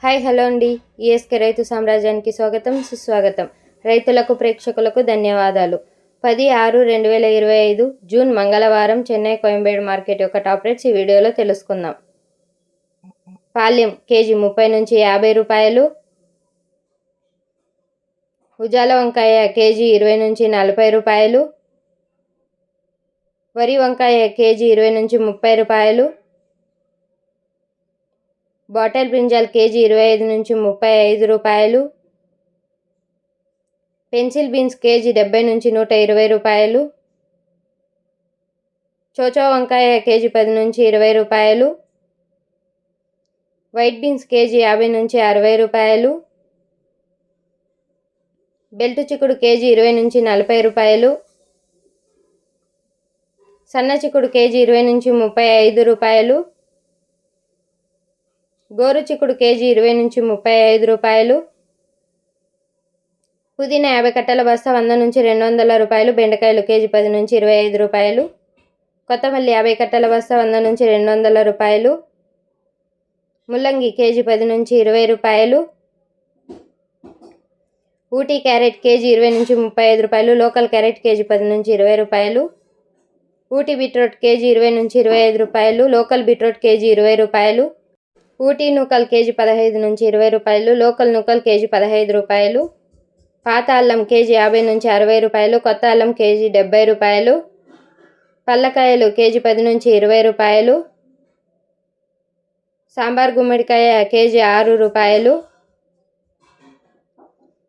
Hi hello అండి. ESK రైతు సామ్రాజ్యానికి స్వాగతం సుస్వాగతం. రైతులకు ప్రేక్షకులకు ధన్యవాదాలు. 10/6/2025 జూన్ మంగళవారం చెన్నై కోయంబేడు మార్కెట్ యొక్క టాప్ రేట్స్ ఈ వీడియోలో తెలుసుకుందాం. పాల్యం కేజీ 30 నుంచి 50 రూపాయలు. ఉజాల వంకాయ కేజీ 20 నుంచి 40 రూపాయలు. వరి వంకాయ కేజీ 20 నుంచి 30 రూపాయలు. బాటల్ బ్రింజాల్ కేజీ 25 నుంచి 35 రూపాయలు. పెన్సిల్ బీన్స్ కేజీ 70 నుంచి 120 రూపాయలు. చోచో వంకాయ కేజీ 10 నుంచి 20 రూపాయలు. వైట్ బీన్స్ కేజీ 50 నుంచి 60 రూపాయలు. బెల్ట్ చిక్కుడు కేజీ 20 నుంచి 40 రూపాయలు. సన్న చిక్కుడు కేజీ 20 నుంచి 35 రూపాయలు. గోరు చిక్కుడు కేజీ 20 నుంచి 35 రూపాయలు. పుదీనా 50 కట్టల బస్తా 100 నుంచి 200 రూపాయలు. బెండకాయలు కేజీ 10 నుంచి 25 రూపాయలు. కొత్తమల్లి 50 కట్టల బస్తా 100 నుంచి 200 రూపాయలు. ముల్లంగి కేజీ 10 నుంచి 20 రూపాయలు. ఊటీ క్యారెట్ కేజీ 20 నుంచి 35 రూపాయలు. లోకల్ క్యారెట్ కేజీ 10 నుంచి 20 రూపాయలు. ఊటీ బీట్రూట్ కేజీ 20 నుంచి 25 రూపాయలు. లోకల్ బీట్రూట్ కేజీ 20 రూపాయలు. ఊటీ నూకల్ కేజీ 15 నుంచి 20 రూపాయలు. లోకల్ నూకల్ కేజీ 15 రూపాయలు. పాత అల్లం కేజీ 50 నుంచి 60 రూపాయలు. కొత్త అల్లం కేజీ 70 రూపాయలు. పల్లకాయలు కేజీ 10 నుంచి 20 రూపాయలు. సాంబార్ గుమ్మడికాయ కేజీ 6 రూపాయలు.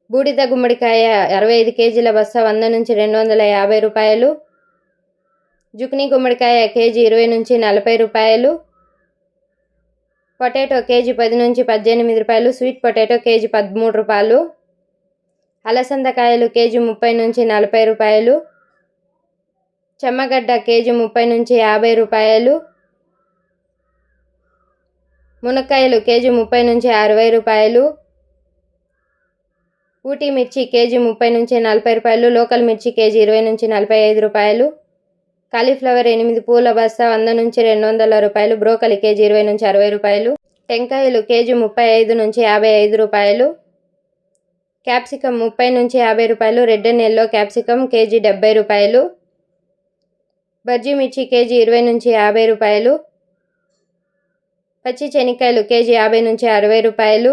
బూడిద గుమ్మడికాయ 65 కేజీల బస్తా 100 నుంచి 250 రూపాయలు. జుక్నీ గుమ్మడికాయ కేజీ 20 నుంచి 40 రూపాయలు. పొటాటో కేజీ 10 నుంచి 18 రూపాయలు. స్వీట్ పొటాటో కేజీ 13 రూపాయలు. అలసందకాయలు కేజీ 30 నుంచి 40 రూపాయలు. చెమ్మగడ్డ కేజీ 30 నుంచి 50 రూపాయలు. మునక్కాయలు కేజీ 30 నుంచి 60 రూపాయలు. ఊటీ మిర్చి కేజీ 30 నుంచి 40 రూపాయలు. లోకల్ మిర్చి కేజీ 20 నుంచి 45 రూపాయలు. కాలీఫ్లవర్ 8 పూల బస్తా 100 నుంచి 200 రూపాయలు. బ్రోకలి కేజీ 20 నుంచి 60 రూపాయలు. టెంకాయలు కేజీ 35 నుంచి 55 రూపాయలు. క్యాప్సికమ్ 30 నుంచి 50 రూపాయలు. Red and yellow capsicum KG 70 రూపాయలు. బజ్జీ మిర్చి కేజీ 20 నుంచి 50 రూపాయలు. పచ్చి శనక్కాయలు కేజీ 50 నుంచి 60 రూపాయలు.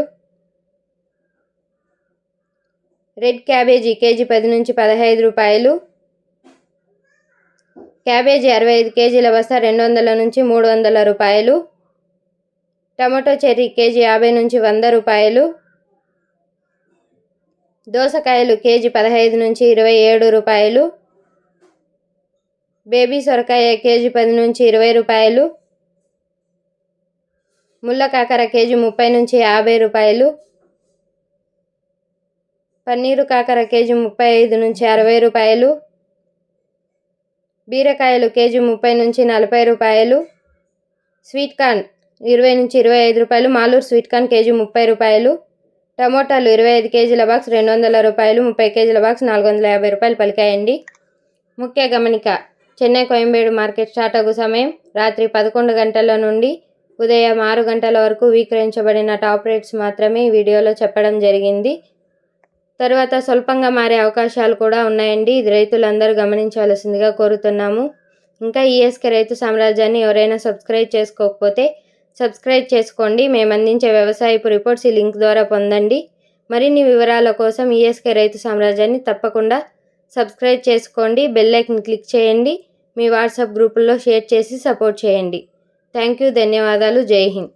రెడ్ క్యాబేజీ కేజీ 10 నుంచి 15 రూపాయలు. క్యాబేజీ 65 కేజీల బస్తా 200 నుంచి 300 రూపాయలు. టమాటో చెర్రీ కేజీ 50 నుంచి 100 రూపాయలు. దోసకాయలు కేజీ 15 నుంచి 27 రూపాయలు. బేబీ సొరకాయ కేజీ 10 నుంచి 20 రూపాయలు. ముళ్ళ కాకర కేజీ 30 నుంచి 50 రూపాయలు. పన్నీరు కాకర కేజీ 35 నుంచి 60 రూపాయలు. బీరకాయలు కేజీ 30 నుంచి 40 రూపాయలు. స్వీట్ కార్న్ 20 నుంచి 25 రూపాయలు. మాలూరు స్వీట్ కార్న్ కేజీ 30 రూపాయలు. టమోటాలు 25 కేజీల బాక్స్ 200 రూపాయలు. 30 కేజీల బాక్స్ 450 రూపాయలు పలికాయండి. ముఖ్య గమనిక: చెన్నై కోయంబేడు మార్కెట్ స్టార్ట్ అగు సమయం రాత్రి 11 గంటల నుండి ఉదయం 6 గంటల వరకు విక్రయించబడిన టాప్ రేట్స్ మాత్రమే ఈ వీడియోలో చెప్పడం జరిగింది. తరువాత స్వల్పంగా మారే అవకాశాలు కూడా ఉన్నాయండి. ఇది రైతులందరూ గమనించవలసిందిగా కోరుతున్నాము. ఇంకా ఈఎస్కే రైతు సామ్రాజ్యాన్ని ఎవరైనా సబ్స్క్రైబ్ చేసుకోకపోతే సబ్స్క్రైబ్ చేసుకోండి. మేము అందించే వ్యవసాయపు రిపోర్ట్స్ ఈ లింక్ ద్వారా పొందండి. మరిన్ని వివరాల కోసం ఈఎస్కే రైతు సామ్రాజ్యాన్ని తప్పకుండా సబ్స్క్రైబ్ చేసుకోండి. బెల్ ఐకాన్ క్లిక్ చేయండి. మీ వాట్సాప్ గ్రూపుల్లో షేర్ చేసి సపోర్ట్ చేయండి. Thank you. ధన్యవాదాలు. జై హింద్.